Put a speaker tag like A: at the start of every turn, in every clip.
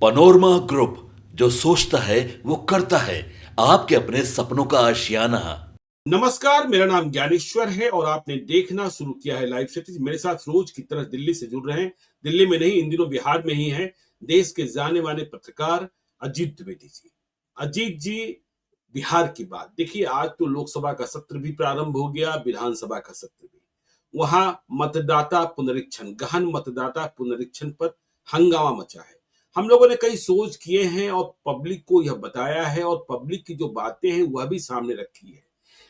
A: Panorama group, जो सोचता है वो करता है। आपके अपने सपनों का आशियाना।
B: नमस्कार, मेरा नाम ज्ञानेश्वर है और आपने देखना शुरू किया है लाइव सिटीज। मेरे साथ रोज की तरह दिल्ली से जुड़ रहे हैं। दिल्ली में नहीं, इन दिनों बिहार में ही है देश के जाने माने पत्रकार अजीत द्विवेदी जी। अजीत जी, बिहार की बात देखिए, आज तो लोकसभा का सत्र भी प्रारंभ हो गया, विधानसभा का सत्र भी। वहां मतदाता पुनरीक्षण, गहन मतदाता पुनरीक्षण पर हंगामा मचा है। हम लोगों ने कई सोच किए हैं और पब्लिक को यह बताया है और पब्लिक की जो बातें हैं वह भी सामने रखी है।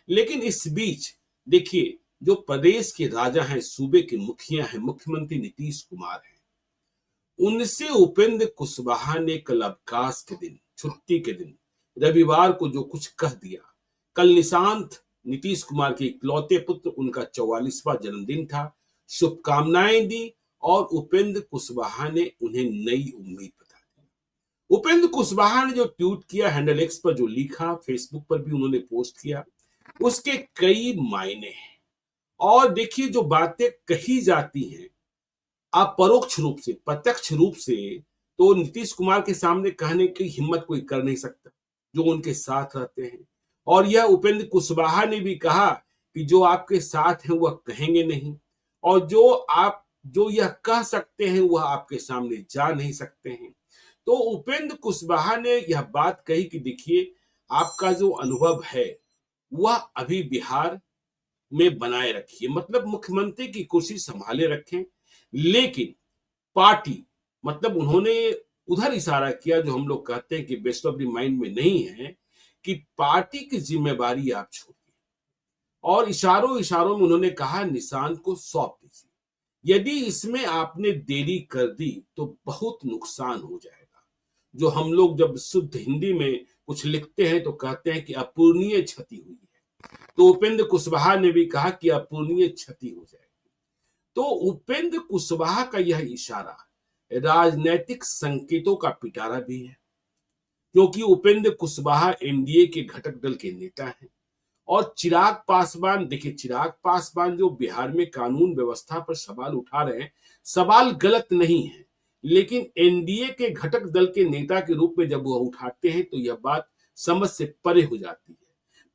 B: लेकिन इस बीच देखिए, जो प्रदेश के राजा हैं, सूबे के मुखिया हैं, मुख्यमंत्री नीतीश कुमार हैं, उनसे उपेंद्र कुशवाहा ने कल अवकाश के दिन, छुट्टी के दिन, रविवार को जो कुछ कह दिया। कल निशांत नीतीश कुमार के इकलौते पुत्र, उनका 44वां जन्मदिन था, शुभकामनाएं दी और उपेंद्र कुशवाहा ने उन्हें नई उम्मीद बता दी। उपेंद्र कुशवाहा ने जो ट्वीट किया, हैंडल एक्स पर जो लिखा, फेसबुक पर भी उन्होंने पोस्ट किया, उसके कई मायने हैं। और देखिए, जो बातें कही जाती हैं अपरोक्ष रूप से, प्रत्यक्ष रूप से तो नीतीश कुमार के सामने कहने की हिम्मत कोई कर नहीं सकता, जो उनके साथ रहते हैं। और यह उपेंद्र कुशवाहा ने भी कहा कि जो आपके साथ हैं वह कहेंगे नहीं, और जो यह कह सकते हैं वह आपके सामने जा नहीं सकते हैं। तो उपेंद्र कुशवाहा ने यह बात कही कि देखिए, आपका जो अनुभव है वह अभी बिहार में बनाए रखिए, मतलब मुख्यमंत्री की कुर्सी संभाले रखें। लेकिन पार्टी, मतलब उन्होंने उधर इशारा किया जो हम लोग कहते हैं कि बेस्ट ऑफ द माइंड में नहीं है, कि पार्टी की जिम्मेवारी आप छोड़िए। और इशारों इशारों में उन्होंने कहा, निशांत को सौंप दीजिए। यदि इसमें आपने देरी कर दी तो बहुत नुकसान हो जाएगा। जो हम लोग जब शुद्ध हिंदी में कुछ लिखते हैं तो कहते हैं कि अपूरणीय क्षति हुई है, तो उपेंद्र कुशवाहा ने भी कहा कि अपूरणीय क्षति हो जाएगी। तो उपेंद्र कुशवाहा का यह इशारा राजनीतिक संकेतों का पिटारा भी है, क्योंकि उपेंद्र कुशवाहा एनडीए के घटक दल के नेता हैं। और चिराग पासवान, देखिए चिराग पासवान जो बिहार में कानून व्यवस्था पर सवाल उठा रहे हैं, सवाल गलत नहीं है, लेकिन एनडीए के घटक दल के नेता के रूप में जब वह उठाते हैं तो यह बात समझ से परे हो जाती है।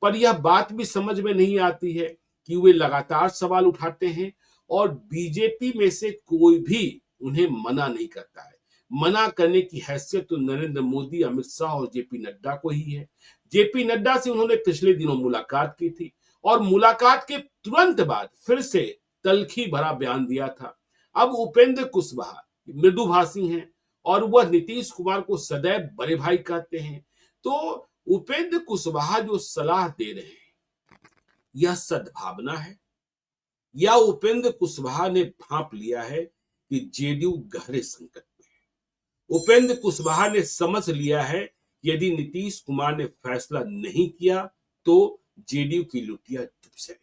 B: पर यह बात भी समझ में नहीं आती है कि वे लगातार सवाल उठाते हैं और बीजेपी में से कोई भी उन्हें मना नहीं करता है। मना करने की हैसियत तो नरेंद्र मोदी, अमित शाह और जेपी नड्डा को ही है। जेपी नड्डा से उन्होंने पिछले दिनों मुलाकात की थी और मुलाकात के तुरंत बाद फिर से तल्खी भरा बयान दिया था। अब उपेंद्र कुशवाहा मृदुभाषी हैं और वह नीतीश कुमार को सदैव बड़े भाई कहते हैं। तो उपेंद्र कुशवाहा जो सलाह दे रहे हैं, यह सद्भावना है या उपेंद्र कुशवाहा ने भांप लिया है कि जेडीयू गहरे संकट में है। उपेंद्र कुशवाहा ने समझ लिया है यदि नीतीश कुमार ने फैसला नहीं किया तो जेडीयू की लुटिया डूब जाएगी,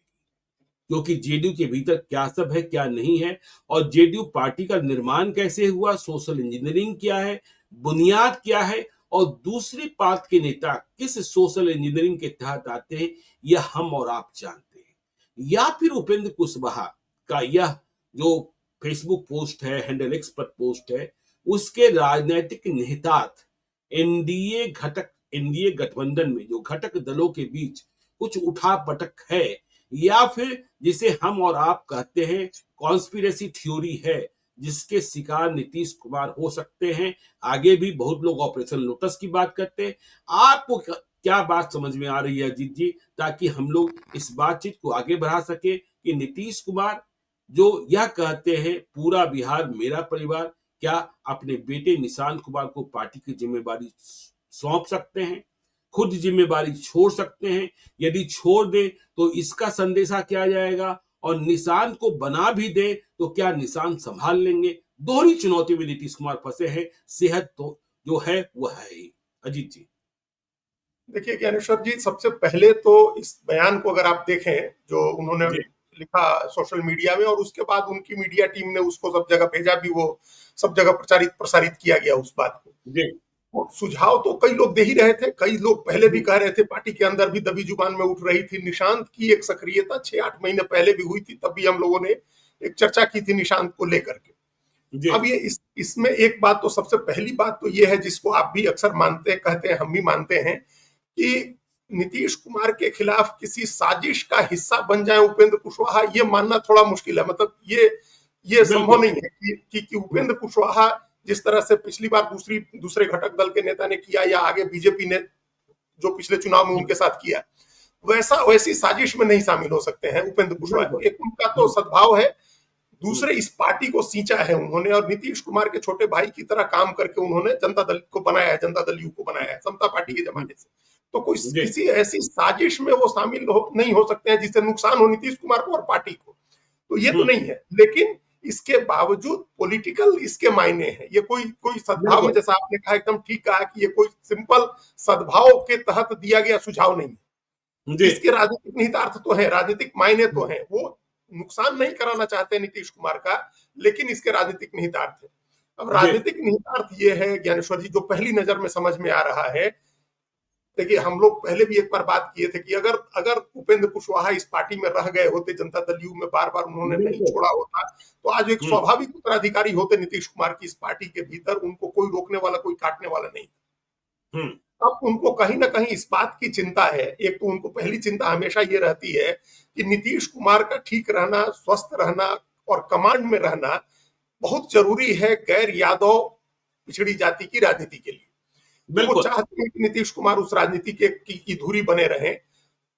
B: क्योंकि जेडीयू के भीतर क्या सब है क्या नहीं है, और जेडीयू पार्टी का निर्माण कैसे हुआ, सोशल इंजीनियरिंग क्या है, बुनियाद क्या है, और दूसरी पार्ट के नेता किस सोशल इंजीनियरिंग के तहत आते हैं, यह हम और आप जानते हैं। या फिर उपेंद्र कुशवाहा का यह जो फेसबुक पोस्ट है, हैंडल एक्स पर पोस्ट है, उसके राजनीतिक निहितार्थ एनडीए गठबंधन में जो घटक दलों के बीच कुछ उठा पटक है, या फिर जिसे हम और आप कहते हैं कॉन्स्पिरेसी थ्योरी है, जिसके शिकार नीतीश कुमार हो सकते हैं। आगे भी बहुत लोग ऑपरेशन लोटस की बात करते हैं। आपको क्या बात समझ में आ रही है अजीत जी, ताकि हम लोग इस बातचीत को आगे बढ़ा सके कि नीतीश कुमार जो यह कहते हैं पूरा बिहार मेरा परिवार, क्या अपने बेटे निशांत कुमार को पार्टी की जिम्मेवारी सौंप सकते हैं, खुद जिम्मेवारी छोड़ सकते हैं? यदि छोड़ दे तो इसका संदेशा क्या जाएगा, और निशांत को बना भी दे तो क्या निशांत संभाल लेंगे? दोहरी चुनौती में नीतीश कुमार फंसे हैं। सेहत तो जो है वह है ही। अजीत जी,
C: देखिए ज्ञानेश्वर जी, सबसे पहले तो इस बयान को अगर आप देखें जो उन्होंने लिखा सोशल मीडिया में, और उसके बाद उनकी मीडिया टीम ने उसको सब जगह भेजा भी, वो सब जगह प्रसारित किया गया उस बात को।
B: जी,
C: और सुझाव तो कई लोग दे ही रहे थे, कई लोग पहले भी कह रहे थे, पार्टी के अंदर भी दबी जुबान में उठ रही थी। निशांत की एक सक्रियता 6-8 महीने पहले भी हुई थी, तब भी हम लोगों ने एक चर्चा की थी निशांत को लेकर के।
B: जी
C: अब ये इसमें एक बात तो, सबसे पहली बात तो ये है जिसको आप भी अक्सर मानते हैं, कहते हैं, हम भी मानते हैं, कि नीतीश कुमार के खिलाफ किसी साजिश का हिस्सा बन जाए उपेंद्र कुशवाहा, ये मानना थोड़ा मुश्किल है। मतलब ये संभव
B: बिल्कुल।
C: नहीं है कि उपेंद्र कुशवाहा जिस तरह से पिछली बार दूसरे घटक दल के नेता ने किया, या आगे बीजेपी ने जो पिछले चुनाव में उनके साथ किया, वैसी साजिश में नहीं शामिल हो सकते हैं उपेंद्र कुशवाहा।
B: बिल्कुल।
C: एक उनका तो सद्भाव है, दूसरे इस पार्टी को सींचा है उन्होंने, और नीतीश कुमार के छोटे भाई की तरह काम करके उन्होंने जनता दल को बनाया है, जनता दल यू को बनाया है समता पार्टी के जमाने से। तो कोई
B: जी
C: किसी ऐसी साजिश में वो शामिल नहीं हो सकते हैं जिससे नुकसान हो नीतीश कुमार को और पार्टी को, तो ये तो नहीं है। लेकिन इसके बावजूद पॉलिटिकल इसके मायने हैं। ये कोई सद्भाव में,
B: बिल्कुल।
C: जैसा आपने कहा, एकदम ठीक कहा, कि ये कोई सिंपल सद्भाव के तहत दिया गया सुझाव नहीं है।
B: जी
C: इसके राजनीतिक निहितार्थ तो है, राजनीतिक मायने तो है। वो नुकसान नहीं कराना चाहते नीतीश कुमार का, लेकिन इसके राजनीतिक निहितार्थ है। अब
B: जी
C: राजनीतिक निहितार्थ ये है ज्ञानेश्वर जी, जो पहली नजर में समझ में आ रहा है। देखिए, हम लोग पहले भी एक बार बात किए थे कि अगर उपेंद्र कुशवाहा इस पार्टी में रह गए होते, जनता दल यू में बार बार उन्होंने नहीं
B: बिल्कुल।
C: छोड़ा होता, तो आज एक स्वाभाविक उत्तराधिकारी होते नीतीश कुमार की इस पार्टी के भीतर। उनको कोई रोकने वाला, कोई काटने वाला नहीं।
B: हम्म।
C: अब उनको कहीं ना कहीं इस बात की चिंता है। एक तो उनको पहली चिंता हमेशा ये रहती है कि नीतीश कुमार का ठीक रहना, स्वस्थ रहना और कमांड में रहना बहुत जरूरी है गैर यादव पिछड़ी जाति की राजनीति के लिए। तो वो
B: बिल्कुल।
C: चाहते हैं कि नीतीश कुमार उस राजनीति की धुरी बने रहें,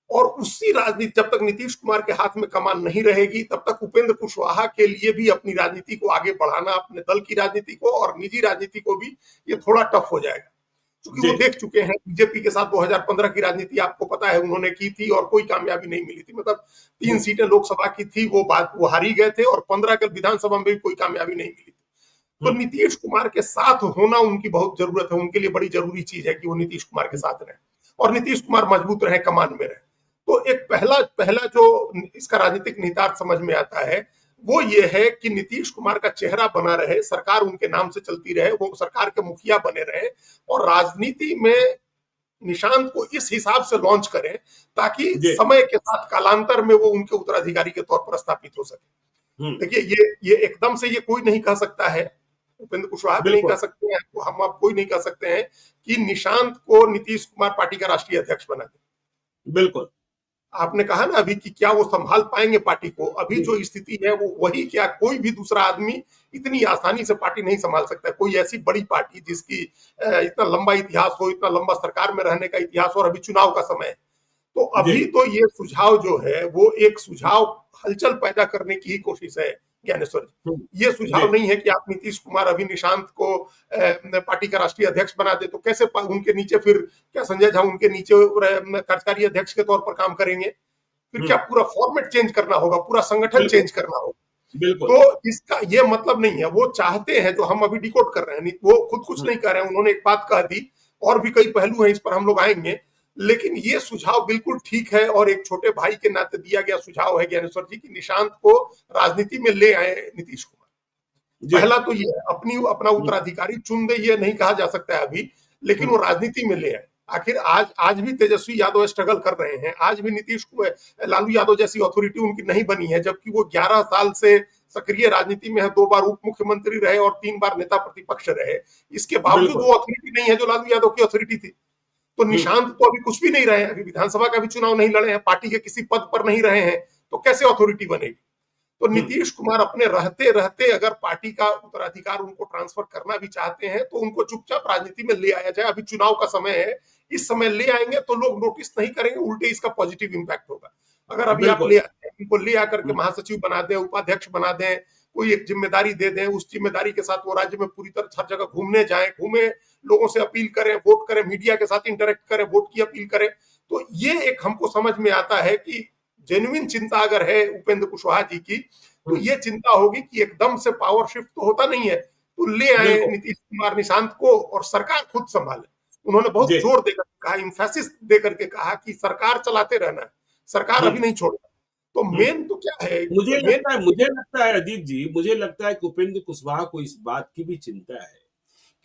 C: और उसी राजनीति, जब तक नीतीश कुमार के हाथ में कमान नहीं रहेगी, तब तक उपेंद्र कुशवाहा के लिए भी अपनी राजनीति को आगे बढ़ाना, अपने दल की राजनीति को और निजी राजनीति को भी, ये थोड़ा टफ हो जाएगा। क्योंकि वो
B: जी
C: देख चुके हैं, बीजेपी के साथ 2015 की राजनीति आपको पता है उन्होंने की थी, और कोई कामयाबी नहीं मिली थी। मतलब 3 सीटें लोकसभा की थी, वो हारी गए थे, और 15 के विधानसभा में भी कोई कामयाबी नहीं मिली थी। तो नीतीश कुमार के साथ होना उनकी बहुत जरूरत है, उनके लिए बड़ी जरूरी चीज है कि वो नीतीश कुमार के साथ रहे और नीतीश कुमार मजबूत रहे, कमान में रहे। तो एक पहला जो इसका राजनीतिक निहितार्थ समझ में आता है, वो ये है कि नीतीश कुमार का चेहरा बना रहे, सरकार उनके नाम से चलती रहे, वो सरकार के मुखिया बने रहे, और राजनीति में निशांत को इस हिसाब से लॉन्च करें ताकि
B: जी
C: समय के साथ, कालांतर में, वो उनके उत्तराधिकारी के तौर पर स्थापित हो सके। देखिए, ये एकदम से ये कोई नहीं कह सकता है, उपेंद्र कुशवाहा भी नहीं
B: बिल्कुल।
C: कह सकते हैं, तो हम आप कोई नहीं कह सकते हैं कि निशांत को नीतीश कुमार पार्टी का राष्ट्रीय अध्यक्ष बना दे।
B: बिल्कुल।
C: आपने कहा ना अभी कि क्या वो संभाल पाएंगे पार्टी को। अभी जो स्थिति है वो वही, क्या कोई भी दूसरा आदमी इतनी आसानी से पार्टी नहीं संभाल सकता। कोई ऐसी बड़ी पार्टी जिसकी इतना लंबा इतिहास हो, इतना लंबा सरकार में रहने का इतिहास, और अभी चुनाव का समय है। तो अभी तो ये सुझाव जो है वो एक सुझाव हलचल पैदा करने की ही कोशिश है ज्ञानेश्वर जी। ये सुझाव नहीं है कि आप नीतीश कुमार अभी निशांत को पार्टी का राष्ट्रीय अध्यक्ष बना दे, तो कैसे उनके नीचे फिर क्या संजय झा उनके नीचे कार्यकारी अध्यक्ष के तौर पर काम करेंगे? फिर क्या पूरा फॉर्मेट चेंज करना होगा, पूरा संगठन चेंज करना होगा। तो इसका ये मतलब नहीं है। वो चाहते हैं, जो हम अभी डिकोड कर रहे हैं, वो खुद कुछ नहीं कह रहे हैं, उन्होंने एक बात कह दी, और भी कई पहलू हैं, इस पर हम लोग आएंगे। लेकिन ये सुझाव बिल्कुल ठीक है, और एक छोटे भाई के नाते दिया गया सुझाव है ज्ञानेश्वर जी की निशांत को राजनीति में ले आए नीतीश कुमार। पहला तो ये अपना उत्तराधिकारी चुन दे, ये नहीं कहा जा सकता है अभी, लेकिन वो राजनीति में ले आए। आखिर आज भी तेजस्वी यादव स्ट्रगल कर रहे हैं, आज भी नीतीश कुमार, लालू यादव जैसी अथॉरिटी उनकी नहीं बनी है, जबकि वो 11 साल से सक्रिय राजनीति में है, 2 बार उप मुख्यमंत्री रहे और 3 बार नेता प्रतिपक्ष रहे। इसके बावजूद वो अथॉरिटी नहीं है जो लालू यादव की अथॉरिटी थी। तो निशांत तो अभी कुछ भी नहीं रहे हैं, अभी विधानसभा का भी चुनाव नहीं लड़े हैं, पार्टी के किसी पद पर नहीं रहे हैं, तो कैसे अथॉरिटी बनेगी? तो नीतीश कुमार अपने रहते रहते अगर पार्टी का उत्तराधिकार उनको ट्रांसफर करना भी चाहते हैं, तो उनको चुपचाप राजनीति में ले आया जाए। अभी चुनाव का समय है, इस समय ले आएंगे तो लोग नोटिस नहीं करेंगे, उल्टे इसका पॉजिटिव इंपैक्ट होगा। अगर अभी आप इनको ले आकर के महासचिव बना दें, उपाध्यक्ष बना दें, कोई एक जिम्मेदारी दे दें, उस जिम्मेदारी के साथ वो राज्य में पूरी तरह हर जगह घूमे, लोगों से अपील करें, वोट करें, मीडिया के साथ इंटरेक्ट करें, वोट की अपील करें, तो ये एक हमको समझ में आता है कि जेन्युइन चिंता अगर है उपेंद्र कुशवाहा जी की, तो ये चिंता होगी कि एकदम से पावर शिफ्ट तो होता नहीं है, तो ले आए नीतीश कुमार निशांत को और सरकार खुद संभाले। उन्होंने बहुत जोर देकर कहा, इंफेसिस देकर के कहा कि सरकार चलाते रहना है, सरकार अभी नहीं छोड़ना। तो मेन तो क्या है,
B: मुझे लगता है अजीत जी, मुझे लगता है कि उपेंद्र कुशवाहा को इस बात की भी चिंता है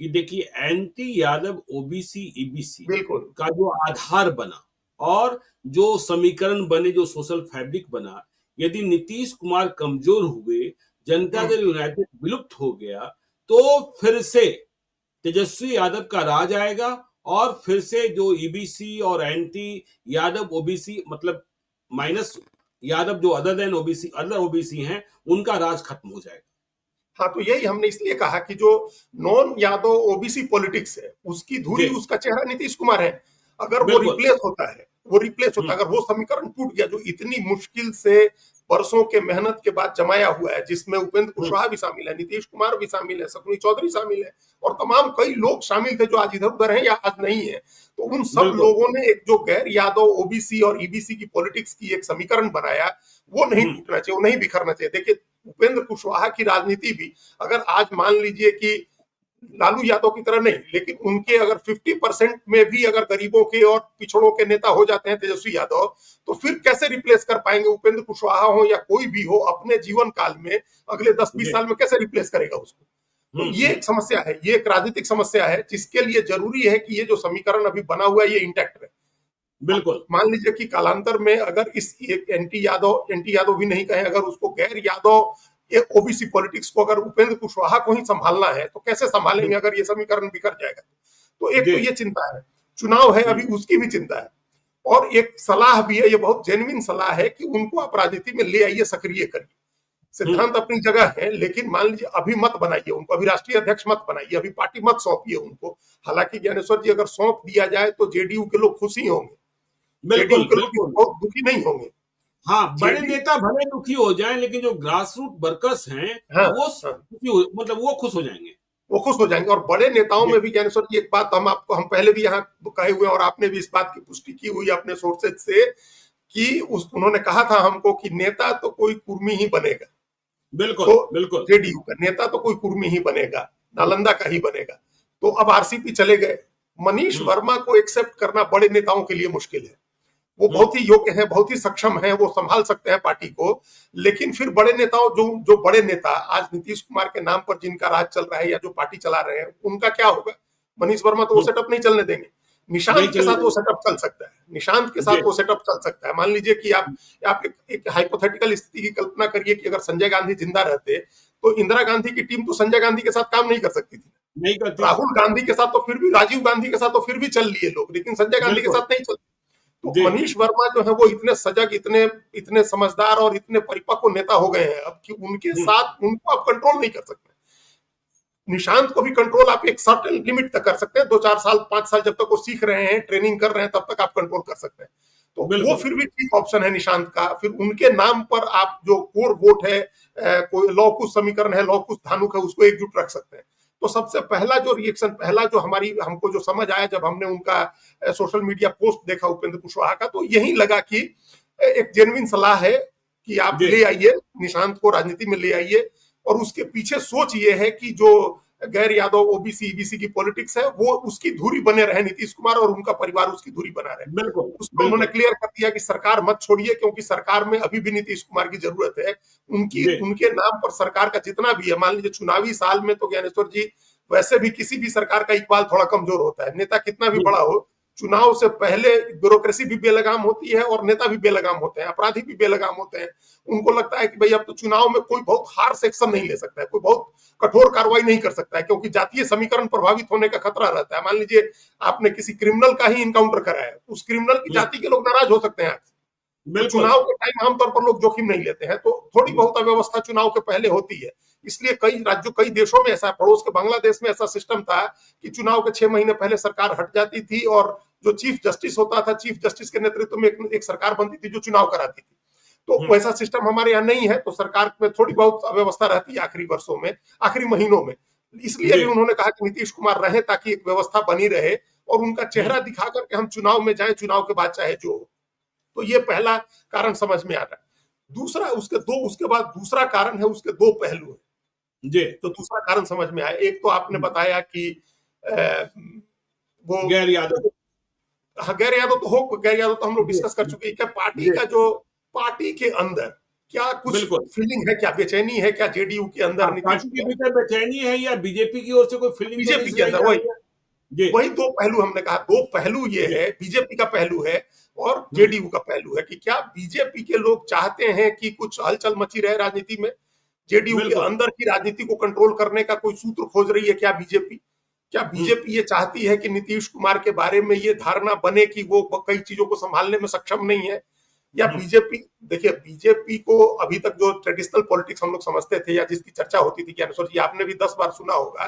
B: कि देखिए, एंटी यादव ओबीसी ईबीसी का जो आधार बना और जो समीकरण बने, जो सोशल फैब्रिक बना, यदि नीतीश कुमार कमजोर हुए जनता
C: हम्म।
B: दल यूनाइटेड विलुप्त हो गया, तो फिर से तेजस्वी यादव का राज आएगा और फिर से जो ईबीसी और एंटी यादव ओबीसी, मतलब माइनस यादव जो other than OBC, other OBC हैं, उनका राज खत्म हो जाएगा।
C: हाँ, तो यही हमने इसलिए कहा कि जो नॉन यादव ओबीसी पॉलिटिक्स है उसकी धुरी,
B: जी,
C: उसका चेहरा नीतीश कुमार है। अगर वो
B: बिल्कुल।
C: रिप्लेस होता है, वो रिप्लेस होता
B: हुँ,
C: है, अगर वो समीकरण टूट गया जो इतनी मुश्किल से वर्षों के मेहनत के बाद जमाया हुआ है, जिसमें उपेंद्र
B: हुँ,
C: कुशवाहा भी शामिल है, नीतीश कुमार भी शामिल है, शकुनी चौधरी शामिल है, और तमाम कई लोग शामिल थे जो आज इधर उधर हैं या आज नहीं है। तो उन सब
B: बिल्कुल।
C: लोगों ने एक जो गैर यादव ओबीसी और ईबीसी की पॉलिटिक्स की एक समीकरण बनाया, वो नहीं
B: हुँ,
C: टूटना चाहिए, वो नहीं बिखरना चाहिए। देखिए, उपेंद्र कुशवाहा की राजनीति भी, अगर आज मान लीजिए कि लालू यादव की तरह नहीं, लेकिन उनके अगर 50% में भी अगर गरीबों के और पिछड़ों के नेता हो जाते हैं तेजस्वी यादव, तो फिर कैसे रिप्लेस कर पाएंगे? उपेंद्र कुशवाहा हो या कोई भी हो, अपने जीवन काल में अगले 10-20
B: जी।
C: साल में कैसे रिप्लेस करेगा उसको?
B: हुँ,
C: तो ये
B: हुँ,
C: एक समस्या है, ये एक राजनीतिक समस्या है, जिसके लिए जरूरी है कि ये जो समीकरण अभी बना हुआ है ये इंटैक्ट रहे।
B: बिल्कुल।
C: मान लीजिए कि कालांतर में अगर इस एक एंटी यादव भी नहीं कहें, अगर उसको गैर यादव ये ओबीसी पॉलिटिक्स को अगर उपेंद्र कुशवाहा को ही संभालना है तो कैसे
B: हुँ,
C: संभालेंगे अगर ये समीकरण बिखर जाएगा? तो एक
B: जी।
C: तो ये चिंता है, चुनाव है
B: हुँ,
C: अभी, उसकी भी चिंता है। और एक सलाह भी है, ये बहुत जेन्युइन सलाह है कि उनको आप राजनीति में ले आइए, सक्रिय करिए।
B: हुँ,
C: सिद्धांत अपनी जगह है, लेकिन मान लीजिए अभी मत बनाइए उनको, अभी राष्ट्रीय अध्यक्ष मत बनाइए, अभी पार्टी मत सौंपिए उनको। हालांकि ज्ञानेश्वर जी, अगर सौंप दिया जाए तो जेडीयू के लोग खुशी होंगे, जेडीयू
B: बिल्कुल,
C: के लोग
B: बिल्कुल।
C: बहुत दुखी नहीं होंगे।
B: हाँ, बड़े
C: जेडीयू,
B: नेता भले दुखी हो जाएँ, लेकिन जो ग्रास रूट वर्कर्स हैं,
C: हाँ,
B: वो
C: हाँ,
B: दुखी हो, मतलब वो खुश हो जाएँगे।
C: वो खुश हो जाएंगे। और बड़े नेताओं
B: जी,
C: में भी ज्ञानेश्वर जी, एक बात हम आपको, हम पहले भी यहाँ कहे हुए और आपने भी इस बात की पुष्टि की हुई अपने सोर्सेज से कि उस उन्होंने कहा था हमको कि नेता तो कोई कुर्मी ही बनेगा।
B: बिल्कुल,
C: तो
B: बिल्कुल।
C: जेडीयू का नेता तो कोई कुर्मी ही बनेगा, नालंदा का ही बनेगा। तो अब आरसीपी चले गए, मनीष
B: हुँ,
C: वर्मा को एक्सेप्ट करना बड़े नेताओं के लिए मुश्किल है। वो
B: हुँ,
C: बहुत ही योग्य हैं, बहुत ही सक्षम हैं, वो संभाल सकते हैं पार्टी को। लेकिन फिर बड़े नेताओं, जो जो बड़े नेता आज नीतीश कुमार के नाम पर जिनका राज चल रहा है या जो पार्टी चला रहे हैं, उनका क्या होगा? मनीष वर्मा तो वो
B: हुँ,
C: सेटअप नहीं चलने देंगे।
B: नहीं
C: निशांत के
B: चलने
C: साथ वो
B: देंगे।
C: सेटअप चल सकता है, निशांत के
B: जी,
C: साथ वो सेटअप चल सकता है। मान लीजिए कि आप एक हाइपोथेटिकल स्थिति की कल्पना करिए कि अगर संजय गांधी जिंदा रहते तो इंदिरा गांधी की टीम तो संजय गांधी के साथ काम नहीं कर सकती थी।
B: नहीं करती थी।
C: राहुल गांधी के साथ तो फिर भी, राजीव गांधी के साथ तो फिर भी चल लिए लोग, लेकिन संजय गांधी के
B: बिल्कुल,
C: साथ नहीं चल। तो
B: जी,
C: मनीष वर्मा जो है वो इतने सजग, इतने इतने समझदार और इतने परिपक्व नेता हो गए हैं अब कि उनके
B: हुँ,
C: साथ उनको आप कंट्रोल नहीं कर सकते। निशांत को भी कंट्रोल आप एक सर्टेन लिमिट तक कर सकते हैं, 2-4 साल 5 साल जब तक वो सीख रहे हैं, ट्रेनिंग कर रहे हैं, तब तक आप कंट्रोल कर सकते हैं। तो वो
B: बिल्कुल,
C: फिर भी ठीक ऑप्शन है निशांत का। फिर उनके नाम पर आप जो कोर वोट है, कोई लौ कुश समीकरण है, लौ कुश धानुक है, उसको एकजुट रख सकते हैं। तो सबसे पहला जो रिएक्शन, पहला जो हमारी हमको जो समझ आया जब हमने उनका सोशल मीडिया पोस्ट देखा उपेंद्र कुशवाहा का, तो यही लगा कि एक जेन्युइन सलाह है कि आप
B: जी,
C: ले आइए निशांत को, राजनीति में ले आइए। और उसके पीछे सोच ये है कि जो गैर यादव ओबीसी ईबीसी की पॉलिटिक्स है, वो उसकी धुरी बने रहे, नीतीश कुमार और उनका परिवार उसकी धुरी बना रहे।
B: बिल्कुल,
C: उसको उन्होंने
B: बिल्कुल,
C: क्लियर कर दिया कि सरकार मत छोड़िए, क्योंकि सरकार में अभी भी नीतीश कुमार की जरूरत है। उनकी
B: जी,
C: उनके नाम पर सरकार का जितना भी है, मान लीजिए चुनावी साल में तो ज्ञानेश्वर जी, वैसे भी किसी भी सरकार का इकबाल थोड़ा कमजोर होता है, नेता कितना भी
B: हुँ,
C: बड़ा हो, चुनाव से पहले ब्यूरोक्रेसी भी बेलगाम होती है और नेता भी बेलगाम होते हैं, अपराधी भी बेलगाम होते हैं। उनको लगता है कि भाई अब तो चुनाव में कोई बहुत हार्श एक्शन नहीं ले सकता है, कोई बहुत कठोर कार्रवाई नहीं कर सकता है, क्योंकि जातीय समीकरण प्रभावित होने का खतरा रहता है। मान लीजिए आपने किसी क्रिमिनल का ही इनकाउंटर कराया, उस क्रिमिनल की
B: हुँ,
C: जाति के लोग नाराज हो सकते हैं आपसे। तो
B: बिल्कुल,
C: चुनाव के टाइम आमतौर पर लोग जोखिम नहीं लेते हैं, तो थोड़ी
B: हुँ,
C: बहुत अव्यवस्था चुनाव के पहले होती है। इसलिए कई राज्यों, कई देशों में ऐसा, पड़ोस के बांग्लादेश में ऐसा सिस्टम था कि चुनाव के 6 महीने पहले सरकार हट जाती थी और जो चीफ जस्टिस होता था, चीफ जस्टिस के नेतृत्व में एक सरकार बनती थी जो चुनाव कराती थी। तो
B: हुँ,
C: वैसा सिस्टम हमारे यहाँ नहीं है, तो सरकार में थोड़ी बहुत अव्यवस्था रहती है आखिरी वर्षों में, आखिरी महीनों में। इसलिए
B: जी,
C: भी उन्होंने कहा कि नीतीश कुमार रहे ताकि एक व्यवस्था बनी रहे और उनका
B: हुँ,
C: चेहरा दिखा करके हम चुनाव में जाएं, चुनाव के बाद चाहे जो हो। तो ये पहला कारण समझ में आ रहा है। दूसरा, उसके बाद दूसरा कारण है, उसके दो पहलू हैं।
B: जी,
C: तो दूसरा कारण समझ में आया, एक तो आपने
B: हुँ,
C: बताया कि अ, वो
B: गैर यादव,
C: हाँ, गैर यादव तो हम लोग
B: जी,
C: डिस्कस कर चुके हैं। क्या पार्टी
B: जी,
C: का जो, पार्टी के अंदर क्या कुछ
B: बिल्कुल।
C: फीलिंग है, क्या बेचैनी है, क्या जेडीयू के
B: हाँ,
C: अंदर नीतीश
B: पार्टी के
C: कुमार,
B: भीतर बेचैनी है या बीजेपी की ओर से कोई फीलिंग तो नहीं
C: बीजेपी के
B: सुनाई
C: अंदर,
B: जा
C: वही
B: रही है? जी,
C: वही दो पहलू हमने कहा। दो पहलू ये
B: जी,
C: है, बीजेपी का पहलू है और
B: हुँ,
C: जेडीयू का पहलू है कि क्या बीजेपी के लोग चाहते हैं कि कुछ हलचल मची रहे राजनीति में, जेडीयू के
B: बिल्कुल।
C: अंदर की राजनीति को कंट्रोल करने का कोई सूत्र खोज रही है क्या बीजेपी? क्या बीजेपी ये चाहती है कि नीतीश कुमार के बारे में ये धारणा बने कि वो कई चीजों को संभालने में सक्षम नहीं है? या बीजेपी, देखिए बीजेपी को अभी तक जो ट्रेडिशनल पॉलिटिक्स हम लोग समझते थे या जिसकी चर्चा होती थी, ज्ञानेश्वर जी आपने भी 10 बार सुना होगा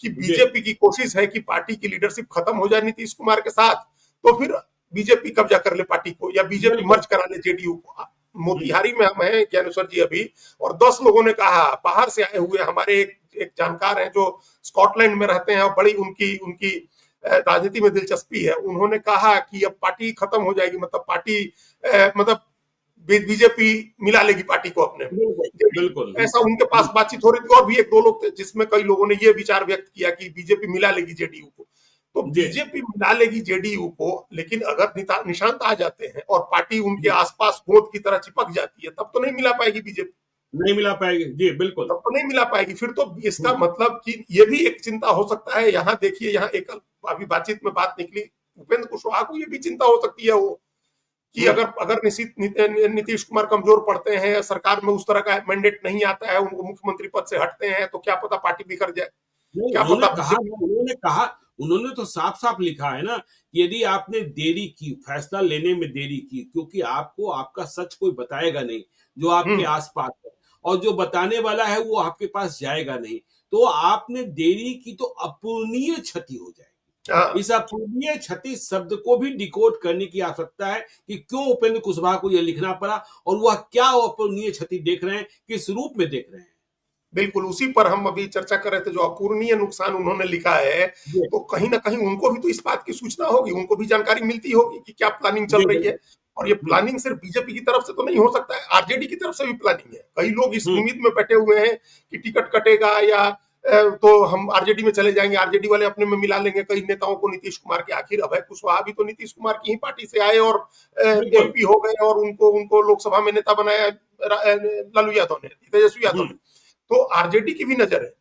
C: कि बीजेपी की कोशिश है कि पार्टी की लीडरशिप खत्म हो जाए नीतीश कुमार के साथ, तो फिर बीजेपी कब्जा कर ले पार्टी को या बीजेपी
B: बिल्कुल।
C: मर्ज करा ले जेडीयू को। मोतिहारी में हम हैं ज्ञानेश्वर जी अभी, और 10 लोगों ने कहा, बाहर से आए हुए हमारे एक जानकार हैं जो स्कॉटलैंड में रहते हैं और बड़ी उनकी उनकी राजनीति में दिलचस्पी है, उन्होंने कहा कि अब पार्टी खत्म हो जाएगी, मतलब पार्टी मतलब बीजेपी मिला लेगी पार्टी को अपने में।
B: बिल्कुल, बिल्कुल।
C: ऐसा उनके पास बातचीत हो रही थी, और भी एक दो लोग थे जिसमें कई लोगों ने ये विचार व्यक्त किया कि बीजेपी मिला लेगी जेडीयू को। तो बीजेपी मिला लेगी जेडीयू को, लेकिन अगर निशांत आ जाते हैं और पार्टी उनके आसपास गोंद की तरह चिपक जाती है, तब तो नहीं मिला पाएगी बीजेपी,
B: नहीं मिला पाएगी जी, बिल्कुल।
C: तब तो नहीं मिला पाएगी। फिर तो इसका मतलब कि ये भी एक चिंता हो सकता है। यहाँ देखिए, यहाँ एक अभी बातचीत में बात निकली, उपेंद्र कुशवाहा को ये भी चिंता हो सकती है वो कि अगर नीतीश कुमार कमजोर पड़ते हैं, सरकार में उस तरह का मैंडेट नहीं आता है, उनको मुख्यमंत्री पद से हटते हैं, तो क्या पता पार्टी बिखर जाए, क्या पता।
B: उन्होंने तो साफ साफ लिखा है ना, यदि आपने देरी की, फैसला लेने में देरी की, क्योंकि आपको आपका सच कोई बताएगा नहीं जो आपके आसपास है, और जो बताने वाला है वो आपके पास जाएगा नहीं, तो आपने देरी की तो अपूरणीय क्षति हो जाएगी। इस अपूरणीय क्षति शब्द को भी डिकोड करने की आवश्यकता है कि क्यों उपेंद्र कुशवाहा को यह लिखना पड़ा, और वह क्या अपूरणीय क्षति देख रहे हैं, किस रूप में देख रहे हैं।
C: बिल्कुल, उसी पर हम अभी चर्चा कर रहे थे। जो अपूरणीय नुकसान उन्होंने लिखा है, तो कहीं ना कहीं उनको भी तो इस बात की सूचना होगी, उनको भी जानकारी मिलती होगी कि क्या प्लानिंग चल रही है। और ये प्लानिंग सिर्फ बीजेपी की तरफ से तो नहीं हो सकता है, आरजेडी की तरफ से भी प्लानिंग है। कई लोग इस उम्मीद में बैठे हुए हैं कि टिकट कटेगा या तो हम आरजेडी में चले जाएंगे, आरजेडी वाले अपने में मिला लेंगे कई नेताओं को नीतीश कुमार के। आखिर अभय कुशवाहा भी तो नीतीश कुमार की ही पार्टी से आए और एमपी हो गए, और उनको लोकसभा में नेता बनाया लालू यादव ने, तेजस्वी यादव ने। तो आरजेडी की भी नजर है,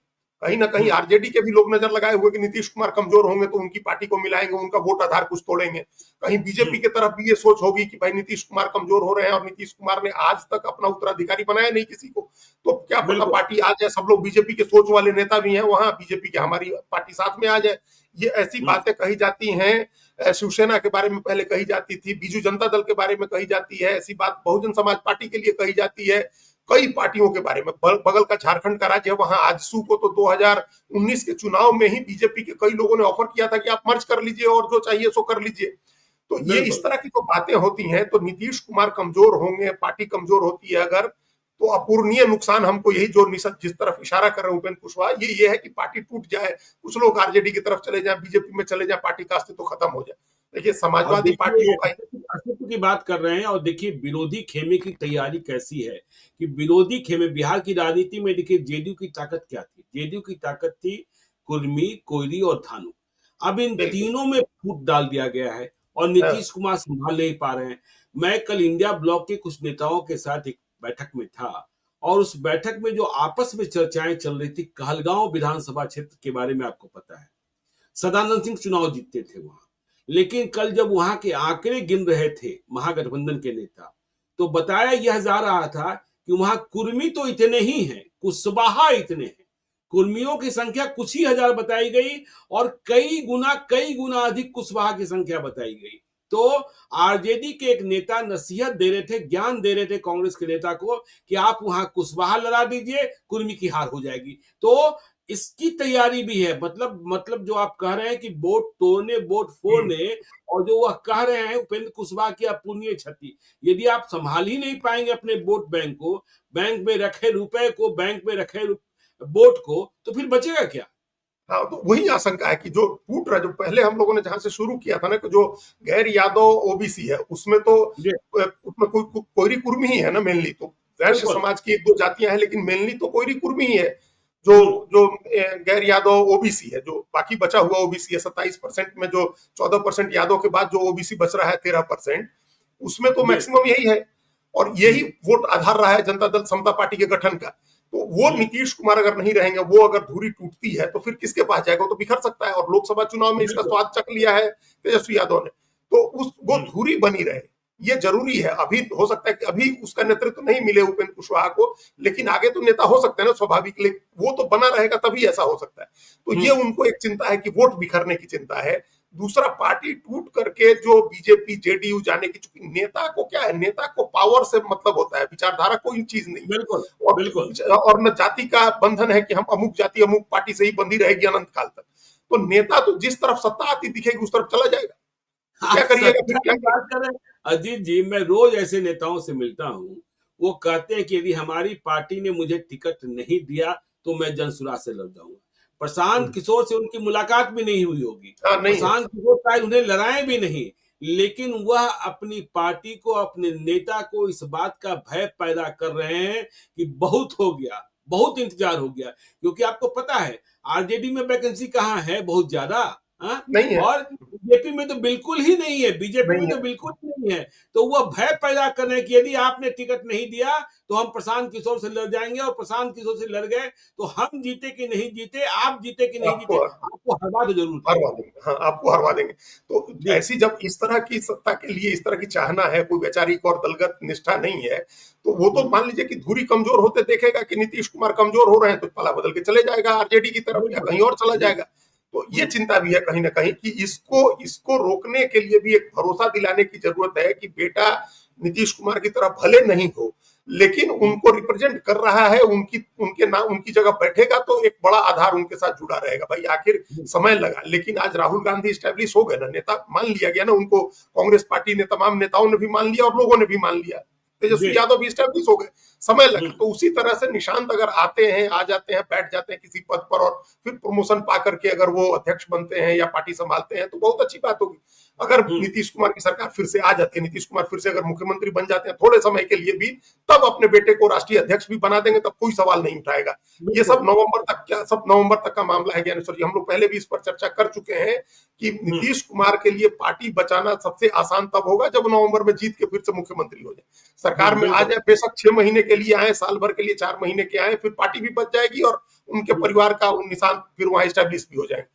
C: कहीं ना कहीं आरजेडी के भी लोग नजर लगाए हुए कि नीतीश कुमार कमजोर होंगे तो उनकी पार्टी को मिलाएंगे, उनका वोट आधार कुछ तोड़ेंगे। कहीं बीजेपी की तरफ भी ये सोच होगी कि भाई नीतीश कुमार कमजोर हो रहे हैं, और नीतीश कुमार ने आज तक अपना उत्तराधिकारी बनाया नहीं किसी को, तो क्या पता पार्टी आ जाए। सब लोग बीजेपी के सोच वाले नेता भी हैं वहां, बीजेपी के हमारी पार्टी साथ में आ जाए। ये ऐसी बातें कही जाती हैं। शिवसेना के बारे में पहले कही जाती थी, बीजू जनता दल के बारे में कही जाती है, ऐसी बात बहुजन समाज पार्टी के लिए कही जाती है, कई पार्टियों के बारे में। बगल का झारखंड का राज्य है, वहां आजसू को तो 2019 के चुनाव में ही बीजेपी के कई लोगों ने ऑफर किया था कि आप मर्ज कर लीजिए और जो चाहिए सो कर लीजिए। तो ये इस तरह की तो बातें होती हैं। तो नीतीश कुमार कमजोर होंगे, पार्टी कमजोर होती है अगर, तो अपूरणीय नुकसान हमको यही जो जिस तरफ इशारा कर रहे हैं उपेंद्र कुशवाहा, ये है कि पार्टी टूट जाए, कुछ लोग आरजेडी की तरफ चले जाए, बीजेपी में चले जाए, पार्टी का अस्तित्व खत्म हो जाए। देखिए समाजवादी पार्टियों का
B: अस्तित्व की बात कर रहे हैं, और देखिए विरोधी खेमे की तैयारी कैसी है कि विरोधी खेमे बिहार की राजनीति में देखिए जेडीयू की ताकत क्या थी। जेडीयू की ताकत थी कुर्मी, कोयरी और थानू। अब इन तीनों में फूट डाल दिया गया है और नीतीश कुमार संभाल नहीं पा रहे हैं। मैं कल इंडिया ब्लॉक के कुछ नेताओं के साथ एक बैठक में था, और उस बैठक में जो आपस में चर्चाएं चल रही थी, कहलगांव विधानसभा क्षेत्र के बारे में आपको पता है, सदानंद सिंह चुनाव जीतते थे वहां, लेकिन कल जब वहां के आंकड़े गिन रहे थे महागठबंधन के नेता, तो बताया यह जा रहा था कि वहां कुर्मी तो इतने ही हैं, कुशवाहा इतने हैं। कुर्मियों की संख्या कुछ ही हजार बताई गई और कई गुना अधिक कुशवाहा की संख्या बताई गई। तो आरजेडी के एक नेता नसीहत दे रहे थे, ज्ञान दे रहे थे कांग्रेस के नेता को कि आप वहां कुशवाहा लड़ा दीजिए, कुर्मी की हार हो जाएगी। तो इसकी तैयारी भी है। मतलब जो आप कह रहे हैं कि वोट तोड़ने, वोट फोड़ने, और जो वह कह रहे हैं उपेंद्र कुशवाहा की अपूरणीय क्षति, यदि आप संभाल ही नहीं पाएंगे अपने वोट बैंक को, बैंक में रखे रुपए को, बैंक में रखे वोट को, तो फिर बचेगा क्या?
C: हाँ, तो वही आशंका है कि जो टूट रहा, जो पहले हम लोगों ने जहां से शुरू किया था ना, कि जो गैर यादव ओबीसी है उसमें तो उसमें कोयरी कुर्मी ही है ना मेनली। तो वैश्य समाज की एक दो जातियां हैं, लेकिन मेनली तो कोयरी कुर्मी ही है। जो गैर यादव ओबीसी है, जो बाकी बचा हुआ ओबीसी है 27% में, जो 14% यादव के बाद जो ओबीसी बच रहा है 13%, उसमें तो मैक्सिमम यही है, और यही वोट आधार रहा है जनता दल समता पार्टी के गठन का। तो वो नीतीश कुमार अगर नहीं रहेंगे, वो अगर धुरी टूटती है तो फिर किसके पास जाएगा? तो बिखर सकता है। और लोकसभा चुनाव में इसका स्वाद चख लिया है तेजस्वी यादव ने, तो वो धुरी बनी रहे। ये जरूरी है। अभी हो सकता है कि अभी उसका नेतृत्व नहीं मिले उपेंद्र कुशवाहा को, लेकिन आगे तो नेता हो सकते हैं ना स्वाभाविक, वो तो बना रहेगा तभी ऐसा हो सकता है। तो ये उनको एक चिंता है कि वोट बिखरने की चिंता है। दूसरा, पार्टी टूट करके जो बीजेपी जेडीयू जाने की, चूंकि नेता को क्या है, नेता को पावर से मतलब होता है, विचारधारा कोई चीज नहीं है।
B: बिल्कुल बिल्कुल।
C: और न जाति का बंधन है कि हम अमुक जाति अमुक पार्टी से ही बंधी रहेगी अनंत काल तक। तो नेता तो जिस तरफ सत्ता आती दिखेगी उस तरफ चला जाएगा। क्या करिएगा फिर? क्या
B: बात करें अजीत जी, मैं रोज ऐसे नेताओं से मिलता हूँ, वो कहते हैं कि यदि हमारी पार्टी ने मुझे टिकट नहीं दिया तो मैं जनसुराज से लड़ जाऊंगा। प्रशांत किशोर से उनकी मुलाकात भी नहीं हुई होगी,
C: नहीं है।
B: प्रशांत किशोर शायद उन्हें लड़ाए भी नहीं, लेकिन वह अपनी पार्टी को, अपने नेता को इस बात का भय पैदा कर रहे हैं कि बहुत हो गया, बहुत इंतजार हो गया। क्योंकि आपको पता है आरजेडी में वैकेंसी कहाँ है, बहुत ज्यादा, हाँ?
C: नहीं है।
B: और बीजेपी में तो बिल्कुल ही नहीं है, बीजेपी में
C: नहीं
B: तो
C: है।
B: बिल्कुल नहीं है। तो वह भय पैदा कर रहे हैं कि यदि आपने टिकट नहीं दिया तो हम प्रशांत किशोर से लड़ जाएंगे, और प्रशांत किशोर से लड़ गए तो हम जीते कि नहीं जीते, आप जीते कि नहीं जीते,
C: आपको
B: आपको हरवा तो जरूर
C: हरवा
B: देंगे।
C: देंगे। हाँ, आपको हरवा देंगे। तो
B: जी
C: ऐसी जब इस तरह की सत्ता के लिए इस तरह की चाहना है, कोई वैचारिक और दलगत निष्ठा नहीं है, तो वो तो मान लीजिए कि धुरी कमजोर होते देखेगा कि नीतीश कुमार कमजोर हो रहे हैं तो पला बदल के चले जाएगा आरजेडी की तरफ या
B: बिल्कुल
C: कहीं और चला जाएगा। तो ये चिंता भी है कहीं ना कहीं कि इसको रोकने के लिए भी एक भरोसा दिलाने की जरूरत है कि बेटा नीतीश कुमार की तरह भले नहीं हो, लेकिन उनको रिप्रेजेंट कर रहा है, उनके नाम उनकी जगह बैठेगा तो एक बड़ा आधार उनके साथ जुड़ा रहेगा। भाई आखिर समय लगा, लेकिन आज राहुल गांधी स्टैब्लिश हो गए ना, नेता मान लिया गया ना उनको, कांग्रेस पार्टी ने, तमाम नेताओं ने भी मान लिया और लोगों ने भी मान लिया, तेजस्वी
B: जी
C: यादव भी स्टैब्लिश हो गए। समय लगा। तो उसी तरह से निशांत अगर आते हैं, आ जाते हैं, बैठ जाते हैं किसी पद पर और फिर प्रमोशन पा करके अगर वो अध्यक्ष बनते हैं या पार्टी संभालते हैं तो बहुत अच्छी बात होगी। अगर नीतीश कुमार की सरकार फिर से आ जाती है, नीतीश कुमार फिर से अगर मुख्यमंत्री बन जाते हैं थोड़े समय के लिए भी, तब अपने बेटे को राष्ट्रीय अध्यक्ष भी बना देंगे, तब कोई सवाल नहीं उठाएगा। ये सब नवंबर तक का मामला है ज्ञानेश्वर जी। हम लोग पहले भी इस पर चर्चा कर चुके हैं कि नीतीश कुमार के लिए पार्टी बचाना सबसे आसान तब होगा जब नवंबर में जीत के फिर से मुख्यमंत्री हो जाए, सरकार में आ जाए। बेशक 6 महीने के लिए आए, साल भर के लिए 4 महीने के आए, फिर पार्टी भी बच जाएगी और उनके परिवार का निशान फिर वहां स्टैब्लिश भी हो जाएंगे।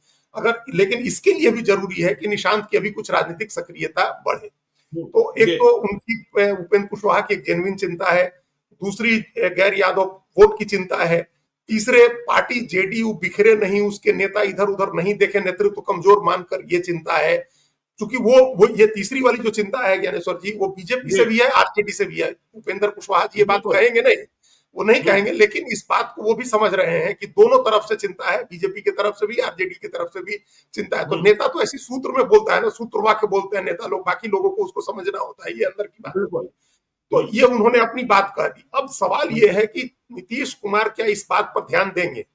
C: लेकिन इसके लिए भी जरूरी है कि निशांत की अभी कुछ राजनीतिक सक्रियता बढ़े। तो एक तो उनकी उपेंद्र कुशवाहा की एक जेन्युइन चिंता है, दूसरी गैर यादव वोट की चिंता है, तीसरे पार्टी जेडीयू बिखरे नहीं, उसके नेता इधर उधर नहीं देखे, नेतृत्व कमजोर मानकर ये चिंता है। क्योंकि वो ये तीसरी वाली जो चिंता है ज्ञानेश्वर जी, वो बीजेपी से भी है, आरजेडी से भी है। उपेंद्र कुशवाहा जी ये बात कहेंगे नहीं, वो नहीं कहेंगे, लेकिन इस बात को वो भी समझ रहे हैं कि दोनों तरफ से चिंता है, बीजेपी की तरफ से भी, आरजेडी की तरफ से भी चिंता है। तो नेता तो ऐसी सूत्र में बोलता है ना, सूत्र वाक्य बोलते हैं नेता लोग, बाकी लोगों को उसको समझना होता है, ये अंदर की बात है। तो ये उन्होंने अपनी बात कह दी। अब सवाल ये है कि नीतीश कुमार क्या इस बात पर ध्यान देंगे?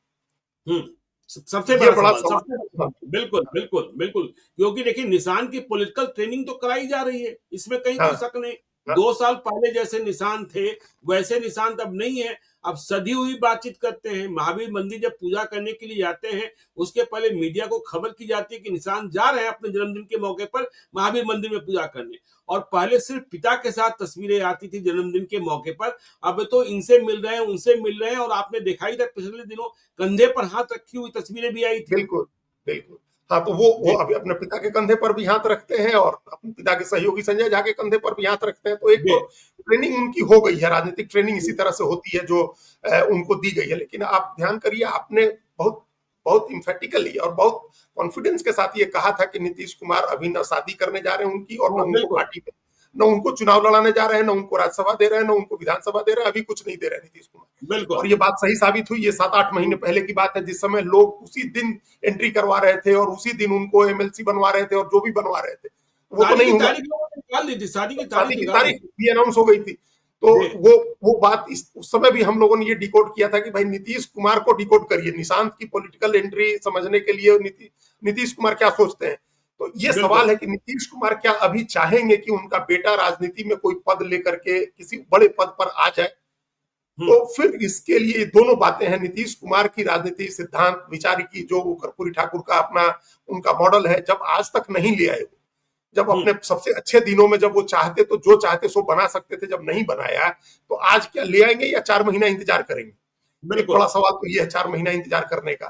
B: सबसे बड़ा सवाल। बिल्कुल बिल्कुल बिल्कुल, क्योंकि देखिए निशान की पॉलिटिकल ट्रेनिंग तो कराई जा रही है, इसमें कहीं कोई शक नहीं। 2 साल पहले जैसे निशान थे वैसे निशान अब नहीं है। अब सधी हुई बातचीत करते हैं। महावीर मंदिर जब पूजा करने के लिए जाते हैं उसके पहले मीडिया को खबर की जाती है कि निशान जा रहे हैं अपने जन्मदिन के मौके पर महावीर मंदिर में पूजा करने, और पहले सिर्फ पिता के साथ तस्वीरें आती थी जन्मदिन के मौके पर। अब तो इनसे मिल रहे हैं, उनसे मिल रहे हैं, और आपने देखा ही था पिछले दिनों कंधे पर हाथ रखी हुई तस्वीरें भी आई थी।
C: बिल्कुल बिल्कुल। हाँ, तो वो अभी अपने पिता के कंधे पर भी हाथ रखते हैं और अपने पिता के सहयोगी संजय झा के कंधे पर भी हाथ रखते हैं। तो एक तो ट्रेनिंग उनकी हो गई है, राजनीतिक ट्रेनिंग इसी तरह से होती है जो उनको दी गई है। लेकिन आप ध्यान करिए, आपने बहुत बहुत इम्फेटिकली और बहुत कॉन्फिडेंस के साथ ये कहा था कि नीतीश कुमार अभी न शादी करने जा रहे हैं उनकी, और न उनको पार्टी में, न उनको चुनाव लड़ाने जा रहे हैं, न उनको राज्यसभा दे रहे हैं, न उनको विधानसभा दे रहे हैं, अभी कुछ नहीं दे रहे हैं नीतीश कुमार। और ये बात सही साबित हुई। ये 7-8 महीने पहले की बात है, जिस समय लोग उसी दिन एंट्री करवा रहे थे और उसी दिन उनको एमएलसी बनवा रहे थे और जो भी बनवा रहे थे, वो तो नहीं हुआ। शादी की तारीख भी अनाउंस हो गई थी। तो वो बात उस समय भी हम लोगों ने ये डिकोड किया था कि भाई नीतीश कुमार को डिकोड करिए, निशांत की पॉलिटिकल एंट्री समझने के लिए नीतीश कुमार क्या सोचते हैं। तो ये सवाल है कि नीतीश कुमार क्या अभी चाहेंगे कि उनका बेटा राजनीति में कोई पद लेकर के किसी बड़े पद पर आ जाए। तो फिर इसके लिए दोनों बातें हैं। नीतीश कुमार की राजनीति सिद्धांत विचार की जो कर्पूरी ठाकुर का अपना उनका मॉडल है, जब आज तक नहीं ले आए, जब अपने सबसे अच्छे दिनों में जब वो चाहते तो जो चाहते सो बना सकते थे, जब नहीं बनाया तो आज क्या ले आएंगे या 4 महीना इंतजार करेंगे? एक बड़ा सवाल तो ये है 4 महीना इंतजार करने का।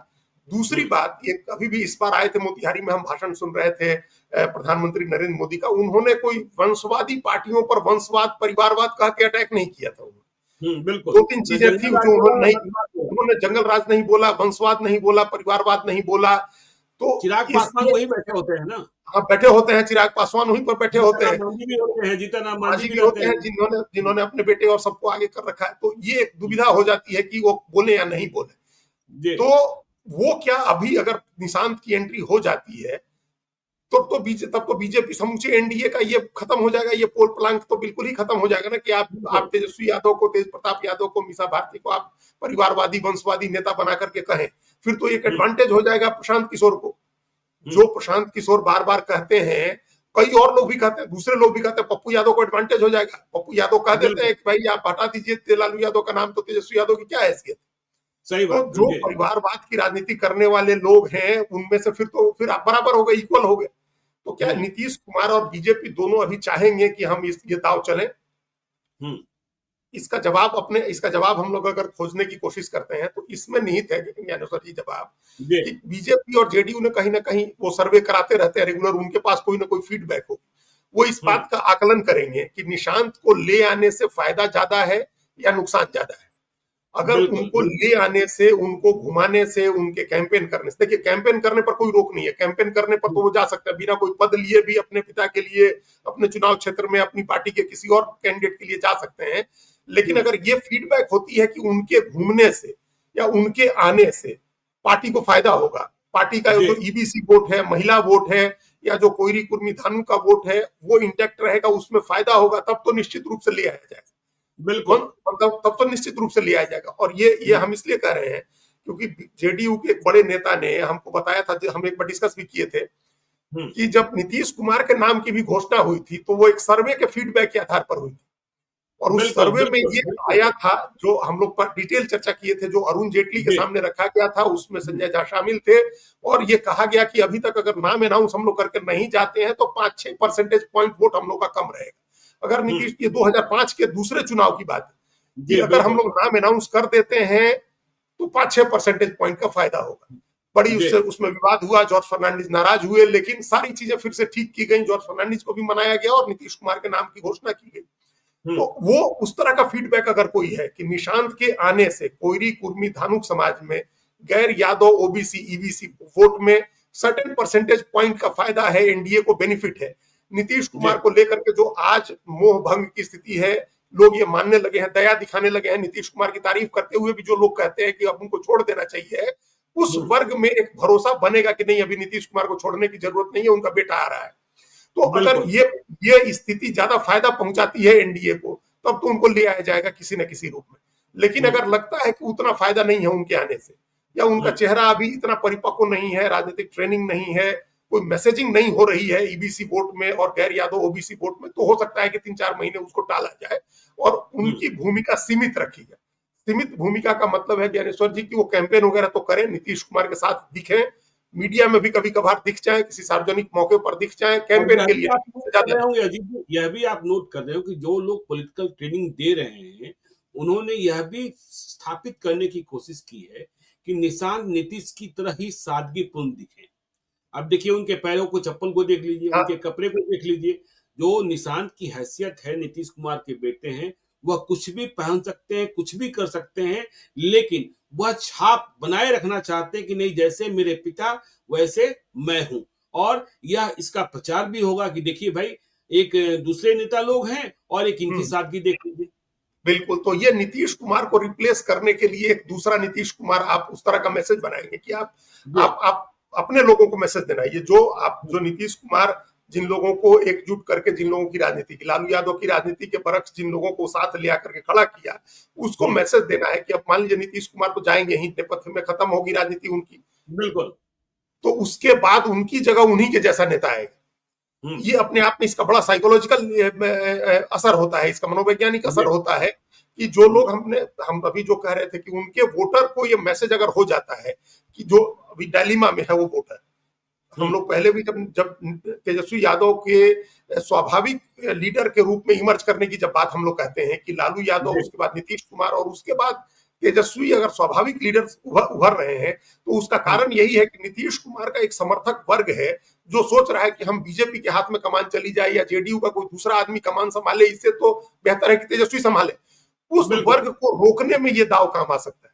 C: दूसरी बात, ये कभी भी इस बार आए थे मोतिहारी में, हम भाषण सुन रहे थे प्रधानमंत्री नरेंद्र मोदी का, उन्होंने कोई वंशवादी पार्टियों पर वंशवाद परिवारवाद कह के अटैक नहीं किया था।
B: बिल्कुल।
C: दो तीन चीजें थी जो
B: जंगल
C: उन्होंने जंगल राज नहीं बोला, वंशवाद नहीं बोला, परिवारवाद नहीं बोला। तो
B: चिराग पासवान वही बैठे होते हैं ना,
C: हाँ, बैठे होते हैं, चिराग पासवान वहीं पर बैठे होते हैं,
B: मांझी भी होते हैं, जीतन
C: मांझी
B: मांझी भी
C: भी
B: रहते
C: होते हैं,
B: हैं।
C: जिन्होंने अपने बेटे और सबको आगे कर रखा है। तो ये एक दुविधा हो जाती है कि वो बोले या नहीं बोले।
B: जी।
C: तो वो क्या, अभी अगर निशांत की एंट्री हो जाती है तब तो बीजेपी समूचे एनडीए का ये खत्म हो जाएगा, ये पोल प्लांक तो बिल्कुल ही खत्म हो जाएगा ना, कि आप तेजस्वी यादव को, तेज प्रताप यादव को, मीसा भारती को आप परिवारवादी वंशवादी नेता बना करके कहें, फिर तो एक एडवांटेज हो जाएगा प्रशांत किशोर को। जो प्रशांत किशोर बार बार कहते हैं, कई और लोग भी कहते हैं, दूसरे लोग भी कहते हैं, पप्पू यादव को एडवांटेज हो जाएगा। पप्पू यादव कह देते हैं कि भाई आप हटा दीजिए लालू यादव का नाम, तो तेजस्वी यादव की क्या हैसियत।
B: सही
C: तो
B: बात।
C: जो परिवारवाद की राजनीति करने वाले लोग हैं, उनमें से फिर आप बराबर हो गए, इक्वल हो गए। तो क्या नीतीश कुमार और बीजेपी दोनों अभी चाहेंगे कि हम ये दाव चलें? इसका जवाब हम लोग अगर खोजने की कोशिश करते हैं तो इसमें निहित है ज्ञानेश्वर जी जवाब, कि बीजेपी और जेडीयू ने कहीं ना कहीं वो सर्वे कराते रहते हैं रेगुलर, उनके पास कोई ना कोई फीडबैक हो, वो इस बात का आकलन करेंगे कि निशांत को ले आने से फायदा ज्यादा है या नुकसान ज्यादा है। अगर उनको ले आने से, उनको घुमाने से, उनके कैंपेन करने से, देखिए कैंपेन करने पर कोई रोक नहीं है, कैंपेन करने पर तो वो जा सकता है, बिना कोई पद लिए भी अपने पिता के लिए, अपने चुनाव क्षेत्र में अपनी पार्टी के किसी और कैंडिडेट के लिए जा सकते हैं। लेकिन अगर ये फीडबैक होती है कि उनके घूमने से या उनके आने से पार्टी को फायदा होगा, पार्टी का जो ईबीसी वोट है, महिला वोट है, या जो कोयरी कुर्मी धानु का वोट है, वो इंटैक्ट रहेगा, उसमें फायदा होगा, तब तो निश्चित रूप से ले आया जाएगा।
B: बिल्कुल,
C: तब तो निश्चित रूप से ले आया जाएगा। और ये हम इसलिए कह रहे हैं क्योंकि जेडीयू के एक बड़े नेता ने हमको बताया था, हम एक बार डिस्कस भी किए थे, कि जब नीतीश कुमार के नाम की भी घोषणा हुई थी तो वो एक सर्वे के फीडबैक के आधार पर हुई थी, और उस सर्वे में ये आया था, जो हम लोग पर डिटेल चर्चा किए थे, जो अरुण जेटली के सामने रखा गया था, उसमें संजय झा शामिल थे, और ये कहा गया कि अभी तक अगर नाम अनाउंस हम लोग करके नहीं जाते हैं तो 5-6 परसेंटेज पॉइंट वोट हम लोग का कम रहेगा। अगर नीतीश, ये 2005 के दूसरे चुनाव की बात है, कि अगर हम लोग नाम अनाउंस कर देते हैं तो 5-6 परसेंटेज पॉइंट का फायदा होगा। बड़ी उसमें विवाद हुआ, जॉर्ज फर्नांडिस नाराज हुए, लेकिन सारी चीजें फिर से ठीक की गई, जॉर्ज फर्नांडिस को भी मनाया गया और नीतीश कुमार के नाम की घोषणा की गई। तो वो उस तरह का फीडबैक अगर कोई है कि निशांत के आने से कोयरी कुर्मी धानुक समाज में, गैर यादव ओबीसी ईबीसी वोट में सर्टेन परसेंटेज पॉइंट का फायदा है, एनडीए को बेनिफिट है। नीतीश कुमार को लेकर के जो आज मोह भंग की स्थिति है, लोग ये मानने लगे हैं, दया दिखाने लगे हैं, नीतीश कुमार की तारीफ करते हुए भी जो लोग कहते हैं कि अब उनको छोड़ देना चाहिए, उस वर्ग में एक भरोसा बनेगा कि नहीं, अभी नीतीश कुमार को छोड़ने की जरूरत नहीं है, उनका बेटा आ रहा है। तो अगर ये स्थिति ज्यादा फायदा पहुंचाती है एनडीए को, तब तो उनको ले आया जाएगा किसी न किसी रूप में। लेकिन अगर लगता है कि उतना फायदा नहीं है उनके आने से, या उनका चेहरा अभी इतना परिपक्व नहीं है, राजनीतिक ट्रेनिंग नहीं है, कोई मैसेजिंग नहीं हो रही है ईबीसी वोट में और गैर यादव ओबीसी वोट में, तो हो सकता है कि 3-4 महीने उसको टाला जाए और उनकी भूमिका सीमित रखी जाए। सीमित भूमिका का मतलब है ज्ञानेश्वर जी की वो कैंपेन वगैरह तो करें, नीतीश कुमार के साथ दिखें, मीडिया में भी कभी कभार दिख जाए, किसी सार्वजनिक मौके पर दिख जाए, कैंपेन के लिए।
B: यह भी आप नोट कर रहे हो कि जो लोग पॉलिटिकल ट्रेनिंग दे रहे हैं, उन्होंने यह भी स्थापित करने की कोशिश की है कि निशांत नीतीश की तरह ही सादगीपूर्ण दिखे। अब देखिए, उनके पैरों को, चप्पल को देख लीजिए, उनके कपड़े को देख लीजिए। जो निशांत की हैसियत है, नीतीश कुमार के बेटे हैं, वह कुछ भी पहन सकते हैं, कुछ भी कर सकते हैं, लेकिन वह छाप बनाए रखना चाहते हैं कि नहीं, जैसे मेरे पिता वैसे मैं हूं। और यह इसका प्रचार भी होगा कि देखिए भाई, एक दूसरे नेता लोग हैं और एक इनकी सादगी देख लीजिए।
C: बिल्कुल, तो ये नीतीश कुमार को रिप्लेस करने के लिए एक दूसरा नीतीश कुमार आप उस तरह का मैसेज बनाएंगे कि आप अपने लोगों को मैसेज देना। ये जो नीतीश कुमार जिन लोगों को एकजुट करके, जिन लोगों की राजनीति की, लालू यादव की राजनीति के बरक्स जिन लोगों को साथ ले आकर के खड़ा किया, उसको मैसेज देना है कि अब मान लीजिए नीतीश कुमार तो जाएंगे ही, नेपथ्य में खत्म होगी राजनीति उनकी,
B: बिल्कुल,
C: तो उसके बाद उनकी जगह उन्हीं के जैसा नेता आएगा। ये अपने आप में इसका बड़ा साइकोलॉजिकल असर होता है, इसका मनोवैज्ञानिक असर होता है कि जो लोग हम अभी जो कह रहे थे कि उनके वोटर को ये मैसेज अगर हो जाता है कि जो अभी डायलिमा में है वो वोटर, हम लोग पहले भी जब तेजस्वी यादव के स्वाभाविक लीडर के रूप में इमर्ज करने की जब बात हम लोग कहते हैं कि लालू यादव, उसके बाद नीतीश कुमार और उसके बाद तेजस्वी अगर स्वाभाविक लीडर उभर रहे हैं तो उसका कारण यही है कि नीतीश कुमार का एक समर्थक वर्ग है जो सोच रहा है कि हम बीजेपी के हाथ में कमान चली जाए या जेडीयू का कोई दूसरा आदमी कमान संभाले, इससे तो बेहतर है कि तेजस्वी संभाले। उस वर्ग को रोकने में ये दांव काम आ सकता है।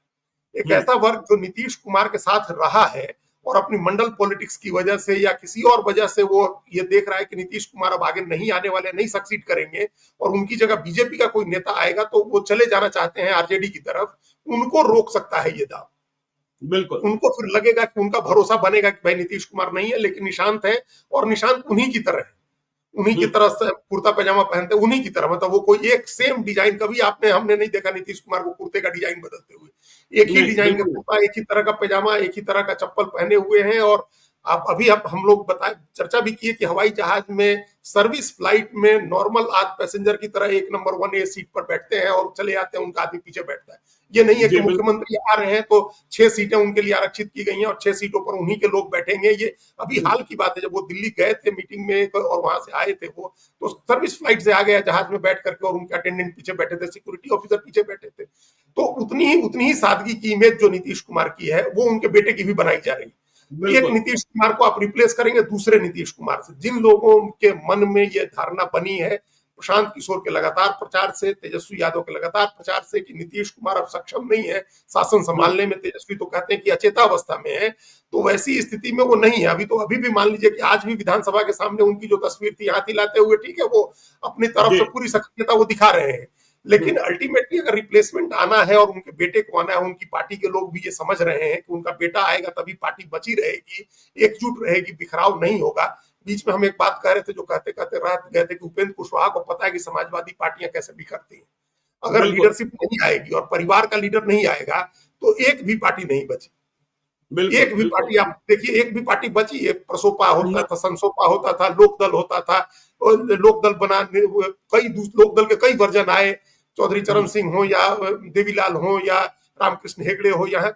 C: एक ऐसा वर्ग जो नीतीश कुमार के साथ रहा है और अपनी मंडल पॉलिटिक्स की वजह से या किसी और वजह से वो ये देख रहा है कि नीतीश कुमार अब आगे नहीं आने वाले, नहीं सक्सीड करेंगे और उनकी जगह बीजेपी का कोई नेता आएगा तो वो चले जाना चाहते हैं आरजेडी की तरफ, उनको रोक सकता है ये दाव।
B: बिल्कुल,
C: उनको फिर लगेगा कि उनका भरोसा बनेगा कि भाई नीतीश कुमार नहीं है लेकिन निशांत है, और निशांत उन्हीं की तरह है, उन्हीं की तरह से कुर्ता पैजामा पहनते, उन्हीं की तरह, मतलब वो कोई एक सेम डिजाइन, कभी हमने नहीं देखा नीतीश कुमार को कुर्ते का डिजाइन बदलते हुए। एक ही डिजाइन का कुर्ता, एक ही तरह का पैजामा, एक ही तरह का चप्पल पहने हुए हैं। और आप अभी हम लोग बताए, चर्चा भी किए कि हवाई जहाज में सर्विस फ्लाइट में नॉर्मल आज पैसेंजर की तरह 1 नंबर 1A सीट पर बैठते हैं और चले जाते हैं, उनका आदमी पीछे बैठता है। ये नहीं है कि मुख्यमंत्री आ रहे हैं तो 6 सीटें उनके लिए आरक्षित की गई हैं और 6 सीटों पर उन्हीं के लोग बैठेंगे। ये अभी हाल की बात है, जब वो दिल्ली गए थे मीटिंग में और वहां से आए थे वो, तो सर्विस फ्लाइट से आ गया जहाज में बैठ करके और उनके अटेंडेंट पीछे बैठे थे, सिक्योरिटी ऑफिसर पीछे बैठे थे। तो उतनी ही सादगी की इमेज जो नीतीश कुमार की है वो उनके बेटे की भी बनाई जा रही है। एक नीतीश कुमार को आप रिप्लेस करेंगे दूसरे नीतीश कुमार से। जिन लोगों के मन में ये धारणा बनी है प्रशांत किशोर के लगातार प्रचार से, तेजस्वी यादव के लगातार प्रचार से कि नीतीश कुमार अब सक्षम नहीं है शासन संभालने में, तेजस्वी तो कहते हैं कि अचेतावस्था में है, तो वैसी स्थिति में वो नहीं है अभी भी मान लीजिए कि आज भी विधानसभा के सामने उनकी जो तस्वीर थी हाथी लाते हुए, ठीक है, वो अपनी तरफ से पूरी सक्रियता वो दिखा रहे हैं, लेकिन अल्टीमेटली अगर रिप्लेसमेंट आना है और उनके बेटे को आना है, उनकी पार्टी के लोग भी ये समझ रहे हैं कि उनका बेटा आएगा तभी पार्टी बची रहेगी, एकजुट रहेगी, बिखराव नहीं होगा। बीच में हम एक बात कह रहे थे जो कहते कहते रात गए थे कि उपेंद्र कुशवाहा को पता है कि समाजवादी पार्टियां कैसे बिखरती हैं। अगर लीडरशिप नहीं आएगी और परिवार का लीडर नहीं आएगा तो एक भी पार्टी नहीं बची। एक भी पार्टी, आप देखिए, एक भी पार्टी बची, एक प्रसोपा होता था, संसोपा होता था, लोकदल होता था, और लोकदल बना, कई लोकदल के कई वर्जन आए, चौधरी चरण सिंह हो या देवीलाल हो या रामकृष्ण हेगड़े हो, या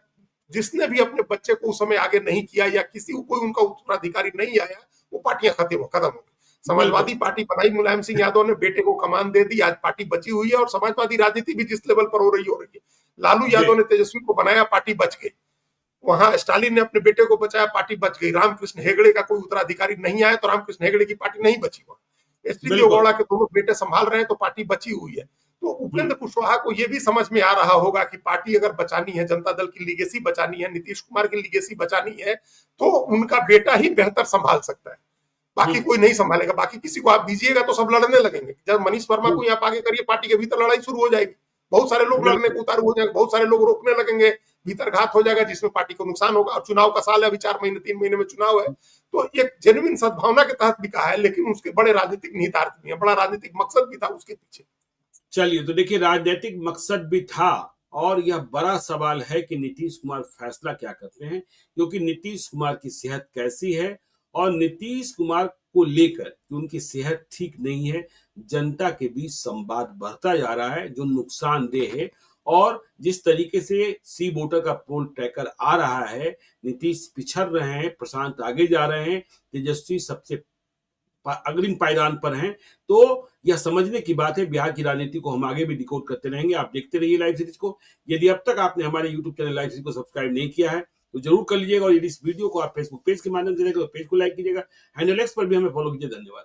C: जिसने भी अपने बच्चे को उस समय आगे नहीं किया या किसी को कोई उनका उत्तराधिकारी नहीं आया, वो पार्टियां खत्म हो गई। समाजवादी पार्टी बनाई, मुलायम सिंह यादव ने बेटे को कमान दे दी, आज पार्टी बची हुई है और समाजवादी राजनीति भी जिस लेवल पर हो रही है। लालू यादव ने तेजस्वी को बनाया, पार्टी बच गई। वहां स्टालिन ने अपने बेटे को बचाया, पार्टी बच गई। रामकृष्ण हेगड़े का कोई उत्तराधिकारी नहीं आया तो रामकृष्ण हेगड़े की पार्टी नहीं बची। एचडी देवगौड़ा के दोनों बेटे संभाल रहे हैं तो पार्टी बची हुई है। तो उपेंद्र कुशवाहा को यह भी समझ में आ रहा होगा कि पार्टी अगर बचानी है, जनता दल की लीगेसी बचानी है, नीतीश कुमार की लीगेसी बचानी है, तो उनका बेटा ही बेहतर संभाल सकता है, बाकी कोई नहीं संभालेगा। बाकी किसी को आप दीजिएगा तो सब लड़ने लगेंगे। जब मनीष वर्मा को यहाँ आगे करिए, पार्टी के भीतर लड़ाई शुरू हो जाएगी, बहुत सारे लोग लड़ने को उतारू हो जाएंगे, बहुत सारे लोग रोकने लगेंगे, भीतर घात हो जाएगा जिसमें पार्टी को नुकसान होगा। और चुनाव का साल है, अभी 4 महीने 3 महीने में चुनाव है, तो एक जेन्युइन सद्भावना के तहत भी कहा है, लेकिन उसके बड़े राजनीतिक निहितार्थ भी है, बड़ा राजनीतिक मकसद भी था उसके पीछे।
B: चलिए, तो देखिए, राजनीतिक मकसद भी था और यह बड़ा सवाल है कि नीतीश कुमार फैसला क्या करते हैं, क्योंकि नीतीश कुमार की सेहत कैसी है और नीतीश कुमार को लेकर कि उनकी सेहत ठीक नहीं है, जनता के बीच संवाद बढ़ता जा रहा है जो नुकसानदेह है। और जिस तरीके से सी वोटर का पोल ट्रैकर आ रहा है, नीतीश पिछड़ रहे हैं, प्रशांत आगे जा रहे हैं, तेजस्वी सबसे अग्रिम पायदान पर हैं, तो यह समझने की बात है। बिहार की राजनीति को हम आगे भी डिकोड करते रहेंगे। आप देखते रहिए लाइव सीरीज को। यदि अब तक आपने हमारे यूट्यूब चैनल लाइव सीरीज को सब्सक्राइब नहीं किया है तो जरूर कर लीजिएगा, और यदि इस वीडियो को आप फेसबुक पेज के माध्यम से देखें तो पेज को लाइक कीजिएगा, हैंडल एक्स पर भी हमें फॉलो कीजिए। धन्यवाद।